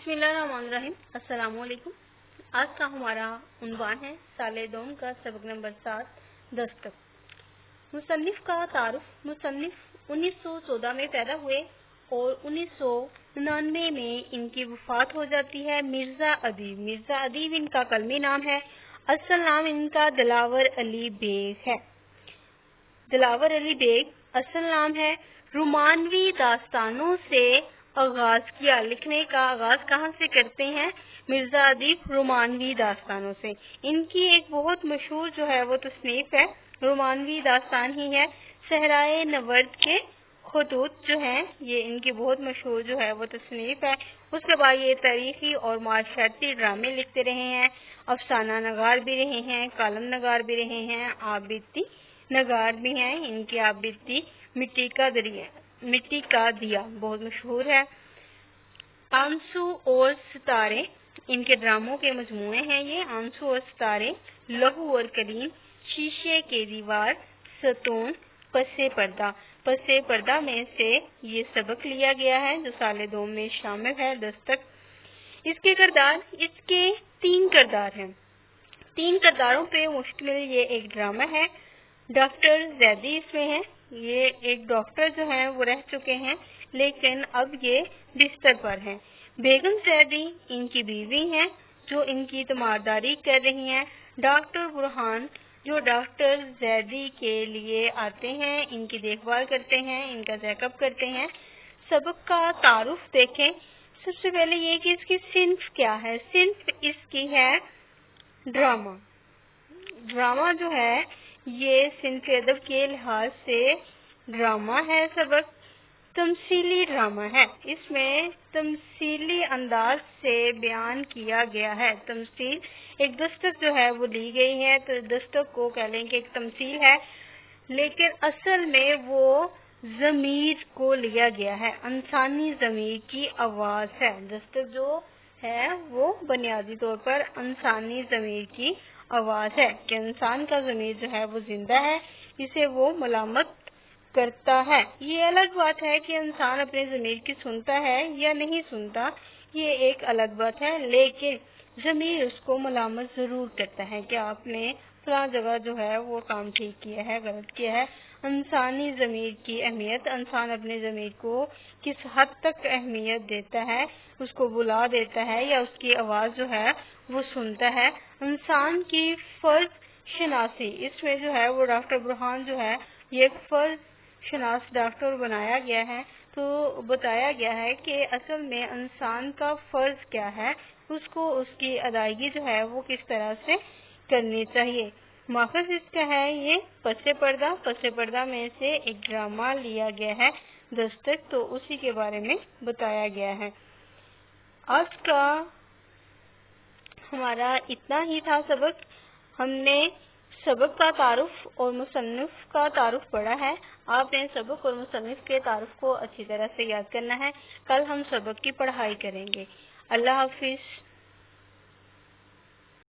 बिस्मिल्लाहिर्रहमानिर्रहीम। अस्सलाम वालेकुम। आज का हमारा उन्वान है साले दोम का सबक नंबर 7 दस्तक। मुसन्निफ का तारुफ। मुसन्निफ 1914 में पैदा हुए और 1999 में इनकी वफात हो जाती है। मिर्जा अदीब। मिर्जा अदीब इनका कलमी नाम है। असल नाम इनका दिलावर अली बेग है। दिलावर अली बेग असल नाम है। रोमानवी दास्तानों से आगाज किया। लिखने का आगाज कहाँ से करते हैं? मिर्जा अदीब रोमानवी दास्तानों से। इनकी एक बहुत मशहूर जो है वो तसनीफ है, रोमानवी दास्तान ही है। सहराए नवर्द के खतूत जो हैं ये इनकी बहुत मशहूर जो है वो तसनीफ है। उसके बाद ये तारीखी और माशरती ड्रामे लिखते रहे हैं, अफसाना नगार भी रहे हैं, कालम नगार भी रहे हैं, आबिती नगार भी हैं। इनकी आबिती मिट्टी का दिया बहुत मशहूर है। आंसू और सितारे इनके ड्रामों के मजमूए हैं। ये आंसू और सितारे, लहू और करीम, शीशे के दीवार, सतून, पसे पर्दा। पसे पर्दा में से ये सबक लिया गया है जो साले दो में शामिल है। दस्तक। इसके 3 किरदार हैं। 3 किरदारों पे मुश्तमिल ये एक ड्रामा है। डॉक्टर जैदी इसमें है। ये एक डॉक्टर जो हैं वो रह चुके हैं लेकिन अब ये बिस्तर पर हैं। बेगम जैदी इनकी बीवी हैं जो इनकी तीमारदारी कर रही हैं। डॉक्टर बुरहान जो डॉक्टर जैदी के लिए आते हैं, इनकी देखभाल करते हैं, इनका चेकअप करते हैं। सबक का तारुफ देखें। सबसे पहले ये कि इसकी सिन्फ क्या है। सिन्फ इसकी है ड्रामा। ड्रामा जो है ये सिन्फ अदब के लिहाज से ड्रामा है। सबक तमसीली ड्रामा है। इसमें तमसीली अंदाज से बयान किया गया है। तमसील एक दस्तक जो है वो ली गई है तो दस्तक को कह लें कि एक तमसील है, लेकिन असल में वो ज़मीर को लिया गया है। इंसानी ज़मीर की आवाज़ है। दस्तक जो है वो बुनियादी तौर पर इंसानी ज़मीर की आवाज़ है कि इंसान का ज़मीर जो है वो जिंदा है, इसे वो मलामत करता है। ये अलग बात है कि इंसान अपने ज़मीर की सुनता है या नहीं सुनता, ये एक अलग बात है, लेकिन ज़मीर उसको मलामत ज़रूर करता है कि आपने फलां जगह जो है वो काम ठीक किया है, गलत किया है। इंसानी ज़मीर की अहमियत, इंसान अपने ज़मीर को किस हद तक अहमियत देता है, उसको बुला देता है या उसकी आवाज़ जो है वो सुनता है। इंसान की फ़र्ज शनासी, इसमें जो है वो डॉक्टर बुरहान जो है ये एक फ़र्ज शनास डॉक्टर बनाया गया है, तो बताया गया है कि असल में इंसान का फ़र्ज क्या है, उसको उसकी अदायगी जो है वो किस तरह से करनी चाहिए। माखज़ इसका है ये पसे पर्दा। पसे पर्दा में से एक ड्रामा लिया गया है दस्तक, तो उसी के बारे में बताया गया है। आज का हमारा इतना ही था सबक। हमने सबक का तारुफ और मुसन्निफ का तारुफ पढ़ा है। आपने सबक और मुसन्निफ के तारुफ को अच्छी तरह से याद करना है। कल हम सबक की पढ़ाई करेंगे। अल्लाह हाफिज।